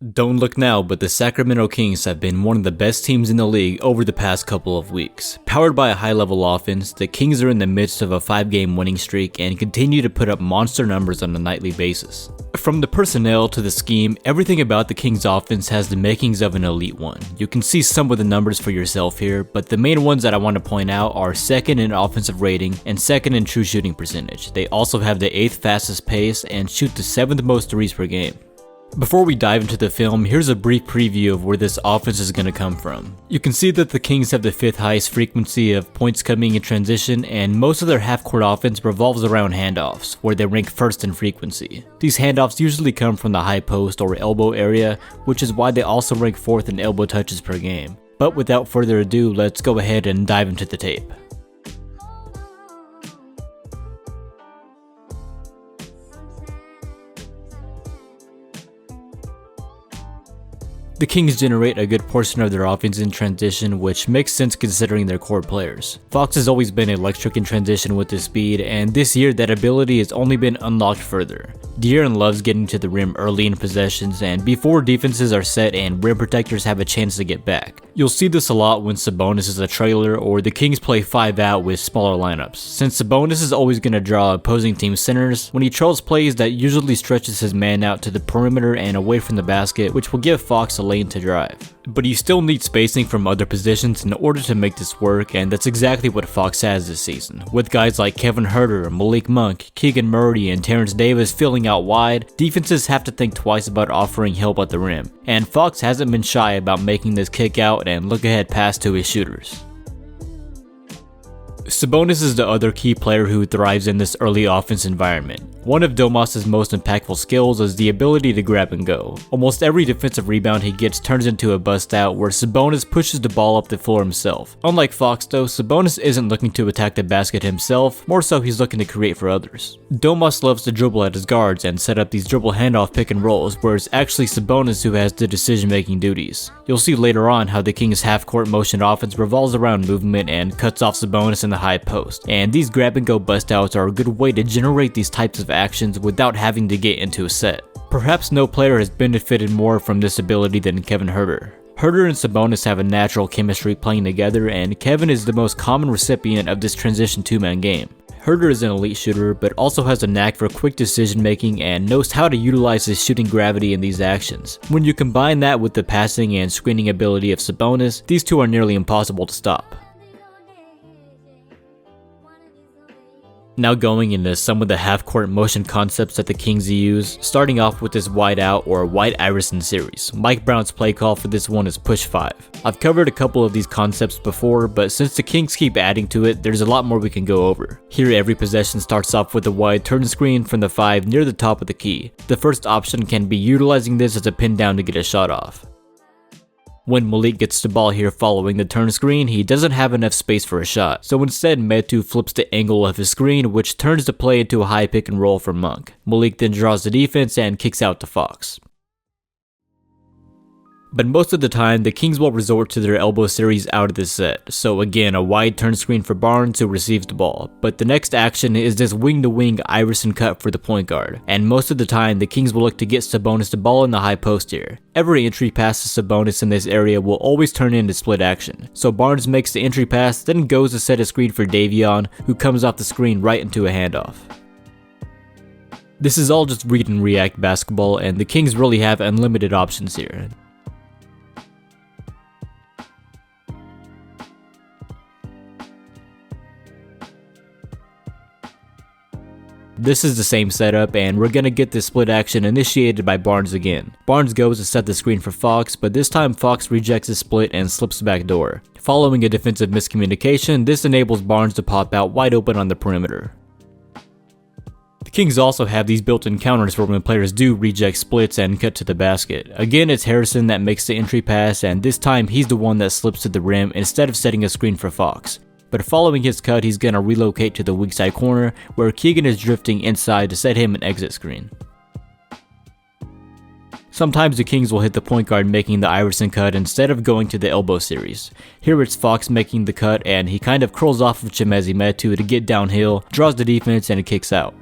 Don't look now, but the Sacramento Kings have been one of the best teams in the league over the past couple of weeks. Powered by a high-level offense, the Kings are in the midst of a 5-game winning streak and continue to put up monster numbers on a nightly basis. From the personnel to the scheme, everything about the Kings offense has the makings of an elite one. You can see some of the numbers for yourself here, but the main ones that I want to point out are second in offensive rating and second in true shooting percentage. They also have the 8th fastest pace and shoot the 7th most threes per game. Before we dive into the film, here's a brief preview of where this offense is going to come from. You can see that the Kings have the 5th highest frequency of points coming in transition, and most of their half-court offense revolves around handoffs, where they rank 1st in frequency. These handoffs usually come from the high post or elbow area, which is why they also rank 4th in elbow touches per game. But without further ado, let's go ahead and dive into the tape. The Kings generate a good portion of their offense in transition, which makes sense considering their core players. Fox has always been electric in transition with his speed, and this year that ability has only been unlocked further. De'Aaron loves getting to the rim early in possessions and before defenses are set and rim protectors have a chance to get back. You'll see this a lot when Sabonis is a trailer or the Kings play 5 out with smaller lineups. Since Sabonis is always going to draw opposing team centers, when he trails plays that usually stretches his man out to the perimeter and away from the basket, which will give Fox a lane to drive. But you still need spacing from other positions in order to make this work, and that's exactly what Fox has this season. With guys like Kevin Huerter, Malik Monk, Keegan Murray, and Terrence Davis filling out wide, defenses have to think twice about offering help at the rim. And Fox hasn't been shy about making this kick out and look ahead pass to his shooters. Sabonis is the other key player who thrives in this early offense environment. One of Domas's most impactful skills is the ability to grab and go. Almost every defensive rebound he gets turns into a bust out where Sabonis pushes the ball up the floor himself. Unlike Fox though, Sabonis isn't looking to attack the basket himself, more so he's looking to create for others. Domas loves to dribble at his guards and set up these dribble handoff pick and rolls, where it's actually Sabonis who has the decision-making duties. You'll see later on how the Kings' half-court motion offense revolves around movement and cuts off Sabonis in the high post, and these grab and go bust outs are a good way to generate these types of actions without having to get into a set. Perhaps no player has benefited more from this ability than Kevin Huerter. Huerter and Sabonis have a natural chemistry playing together, and Kevin is the most common recipient of this transition two-man game. Huerter is an elite shooter, but also has a knack for quick decision making and knows how to utilize his shooting gravity in these actions. When you combine that with the passing and screening ability of Sabonis, these two are nearly impossible to stop. Now going into some of the half-court motion concepts that the Kings use, starting off with this wide out or White Iverson series. Mike Brown's play call for this one is push 5. I've covered a couple of these concepts before, but since the Kings keep adding to it, there's a lot more we can go over. Here every possession starts off with a wide turn screen from the 5 near the top of the key. The first option can be utilizing this as a pin down to get a shot off. When Malik gets the ball here following the turn screen, he doesn't have enough space for a shot, so instead Metu flips the angle of his screen, which turns the play into a high pick and roll for Monk. Malik then draws the defense and kicks out to Fox. But most of the time, the Kings will resort to their elbow series out of the set, so again a wide turn screen for Barnes who receives the ball. But the next action is this wing-to-wing Iverson cut for the point guard, and most of the time the Kings will look to get Sabonis the ball in the high post here. Every entry pass to Sabonis in this area will always turn into split action, so Barnes makes the entry pass, then goes to set a screen for Davion, who comes off the screen right into a handoff. This is all just read and react basketball, and the Kings really have unlimited options here. This is the same setup, and we're gonna get this split action initiated by Barnes again. Barnes goes to set the screen for Fox, but this time Fox rejects the split and slips back door. Following a defensive miscommunication, this enables Barnes to pop out wide open on the perimeter. The Kings also have these built-in counters for when players do reject splits and cut to the basket. Again, it's Harrison that makes the entry pass, and this time he's the one that slips to the rim instead of setting a screen for Fox. But following his cut, he's going to relocate to the weak side corner, where Keegan is drifting inside to set him an exit screen. Sometimes the Kings will hit the point guard making the Iverson cut instead of going to the elbow series. Here it's Fox making the cut, and he kind of curls off of Chimezie Metu to get downhill, draws the defense, and it kicks out.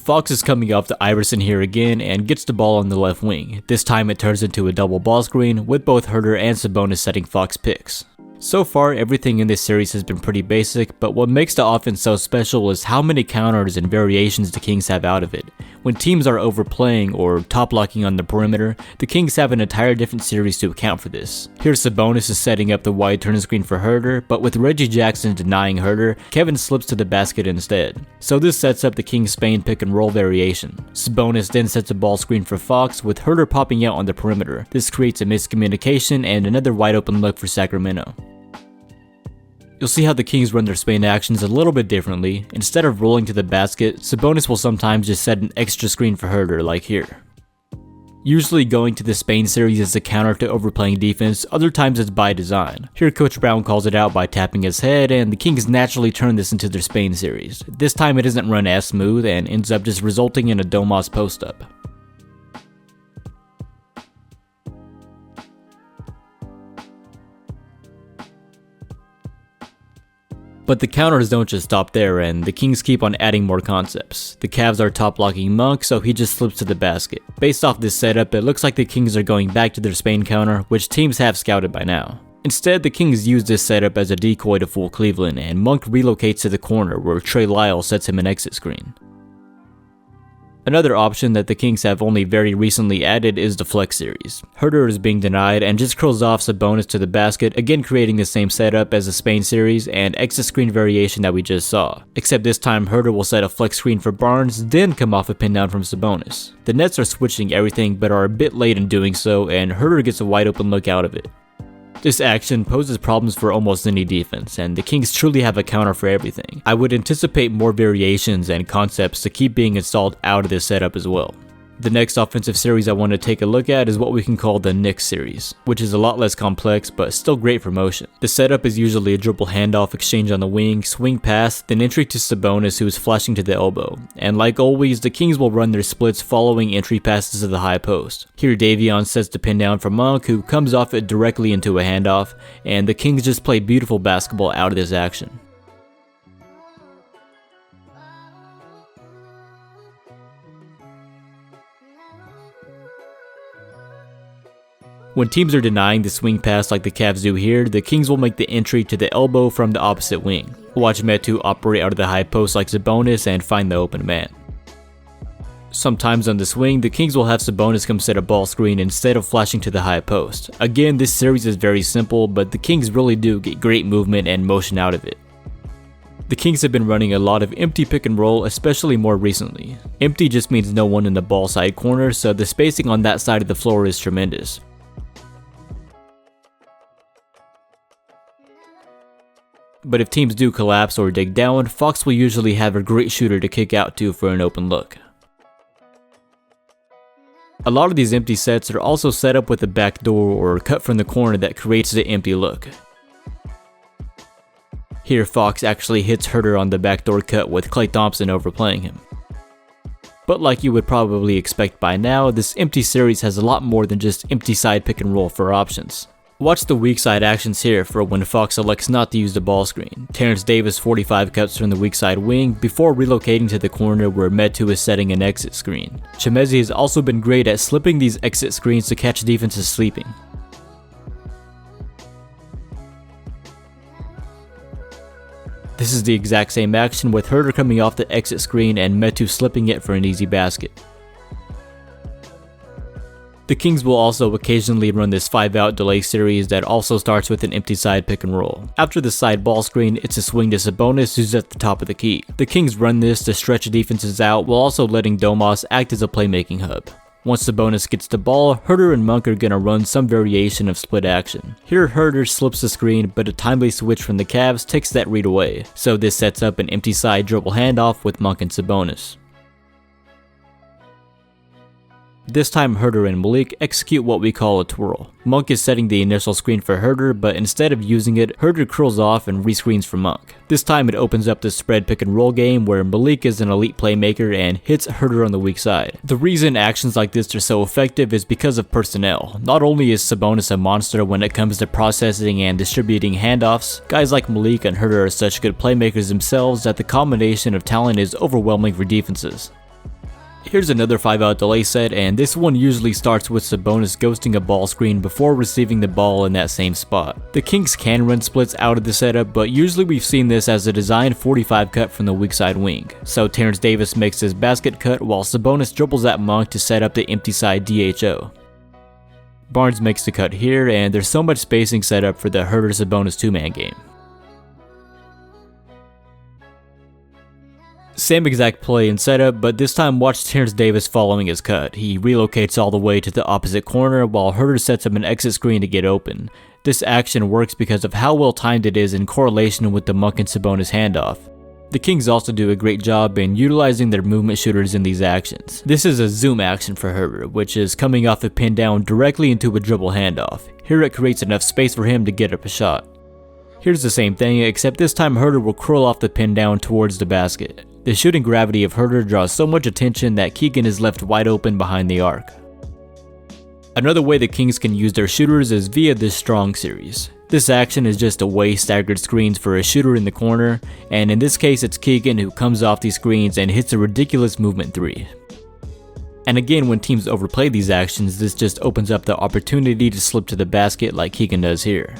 Fox is coming off the Iverson here again and gets the ball on the left wing. This time it turns into a double ball screen with both Huerter and Sabonis setting Fox picks. So far, everything in this series has been pretty basic, but what makes the offense so special is how many counters and variations the Kings have out of it. When teams are overplaying or top locking on the perimeter, the Kings have an entire different series to account for this. Here Sabonis is setting up the wide turn screen for Huerter, but with Reggie Jackson denying Huerter, Kevin slips to the basket instead. So this sets up the Kings Spain pick and roll variation. Sabonis then sets a ball screen for Fox with Huerter popping out on the perimeter. This creates a miscommunication and another wide open look for Sacramento. You'll see how the Kings run their Spain actions a little bit differently. Instead of rolling to the basket, Sabonis will sometimes just set an extra screen for Huerter like here. Usually going to the Spain series is a counter to overplaying defense, other times it's by design. Here Coach Brown calls it out by tapping his head, and the Kings naturally turn this into their Spain series. This time it isn't run as smooth and ends up just resulting in a Domas post-up. But the counters don't just stop there, and the Kings keep on adding more concepts. The Cavs are top blocking Monk, so he just slips to the basket. Based off this setup, it looks like the Kings are going back to their Spain counter, which teams have scouted by now. Instead, the Kings use this setup as a decoy to fool Cleveland, and Monk relocates to the corner where Trey Lyles sets him an exit screen. Another option that the Kings have only very recently added is the flex series. Huerter is being denied and just curls off Sabonis to the basket, again creating the same setup as the Spain series and exit screen variation that we just saw. Except this time Huerter will set a flex screen for Barnes, then come off a pin down from Sabonis. The Nets are switching everything but are a bit late in doing so, and Huerter gets a wide open look out of it. This action poses problems for almost any defense, and the Kings truly have a counter for everything. I would anticipate more variations and concepts to keep being installed out of this setup as well. The next offensive series I want to take a look at is what we can call the Knicks series, which is a lot less complex but still great for motion. The setup is usually a dribble handoff exchange on the wing, swing pass, then entry to Sabonis who is flashing to the elbow. And like always, the Kings will run their splits following entry passes to the high post. Here Davion sets the pin down for Monk who comes off it directly into a handoff, and the Kings just play beautiful basketball out of this action. When teams are denying the swing pass like the Cavs do here, the Kings will make the entry to the elbow from the opposite wing. Watch Metu operate out of the high post like Sabonis and find the open man. Sometimes on the swing, the Kings will have Sabonis come set a ball screen instead of flashing to the high post. Again, this series is very simple, but the Kings really do get great movement and motion out of it. The Kings have been running a lot of empty pick and roll, especially more recently. Empty just means no one in the ball side corner, so the spacing on that side of the floor is tremendous. But if teams do collapse or dig down, Fox will usually have a great shooter to kick out to for an open look. A lot of these empty sets are also set up with a backdoor or cut from the corner that creates the empty look. Here Fox actually hits Huerter on the backdoor cut with Klay Thompson overplaying him. But like you would probably expect by now, this empty series has a lot more than just empty side pick and roll for options. Watch the weak side actions here for when Fox elects not to use the ball screen. Terrence Davis 45 cuts from the weak side wing before relocating to the corner where Metu is setting an exit screen. Chimezie has also been great at slipping these exit screens to catch defenses sleeping. This is the exact same action with Huerter coming off the exit screen and Metu slipping it for an easy basket. The Kings will also occasionally run this 5-out delay series that also starts with an empty side pick and roll. After the side ball screen, it's a swing to Sabonis who's at the top of the key. The Kings run this to stretch defenses out while also letting Domas act as a playmaking hub. Once Sabonis gets the ball, Huerter and Monk are gonna run some variation of split action. Here Huerter slips the screen, but a timely switch from the Cavs takes that read away, so this sets up an empty side dribble handoff with Monk and Sabonis. This time Huerter and Malik execute what we call a twirl. Monk is setting the initial screen for Huerter, but instead of using it, Huerter curls off and rescreens for Monk. This time it opens up the spread pick and roll game where Malik is an elite playmaker and hits Huerter on the weak side. The reason actions like this are so effective is because of personnel. Not only is Sabonis a monster when it comes to processing and distributing handoffs, guys like Malik and Huerter are such good playmakers themselves that the combination of talent is overwhelming for defenses. Here's another 5-out delay set, and this one usually starts with Sabonis ghosting a ball screen before receiving the ball in that same spot. The Kings can run splits out of the setup, but usually we've seen this as a designed 45 cut from the weak side wing. So Terrence Davis makes his basket cut while Sabonis dribbles at Monk to set up the empty side DHO. Barnes makes the cut here, and there's so much spacing set up for the Huerter-Sabonis two-man game. Same exact play and setup, but this time watch Terrence Davis following his cut. He relocates all the way to the opposite corner while Huerter sets up an exit screen to get open. This action works because of how well timed it is in correlation with the Monk and Sabonis handoff. The Kings also do a great job in utilizing their movement shooters in these actions. This is a zoom action for Huerter, which is coming off a pin down directly into a dribble handoff. Here it creates enough space for him to get up a shot. Here's the same thing, except this time Huerter will curl off the pin down towards the basket. The shooting gravity of Huerter draws so much attention that Keegan is left wide open behind the arc. Another way the Kings can use their shooters is via this strong series. This action is just a way staggered screens for a shooter in the corner, and in this case it's Keegan who comes off these screens and hits a ridiculous movement 3. And again, when teams overplay these actions, this just opens up the opportunity to slip to the basket like Keegan does here.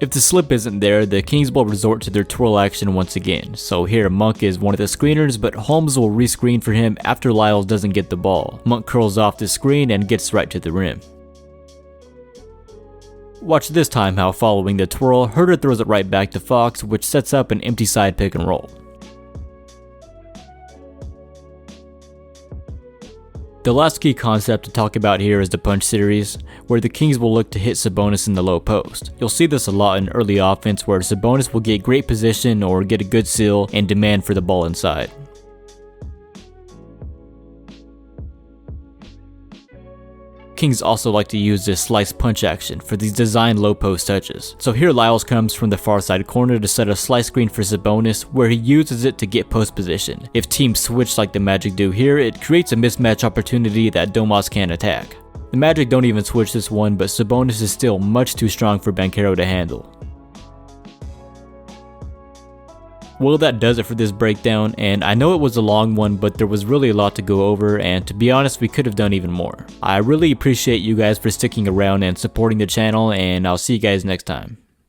If the slip isn't there, the Kings will resort to their twirl action once again. So here Monk is one of the screeners, but Holmes will rescreen for him after Lyles doesn't get the ball. Monk curls off the screen and gets right to the rim. Watch this time how following the twirl, Huerter throws it right back to Fox, which sets up an empty side pick and roll. The last key concept to talk about here is the punch series, where the Kings will look to hit Sabonis in the low post. You'll see this a lot in early offense where Sabonis will get great position or get a good seal and demand for the ball inside. Kings also like to use this slice punch action for these designed low post touches. So here Lyles comes from the far side corner to set a slice screen for Sabonis where he uses it to get post position. If teams switch like the Magic do here, it creates a mismatch opportunity that Domas can't attack. The Magic don't even switch this one, but Sabonis is still much too strong for Banchero to handle. Well, that does it for this breakdown, and I know it was a long one, but there was really a lot to go over, and to be honest, we could have done even more. I really appreciate you guys for sticking around and supporting the channel, and I'll see you guys next time.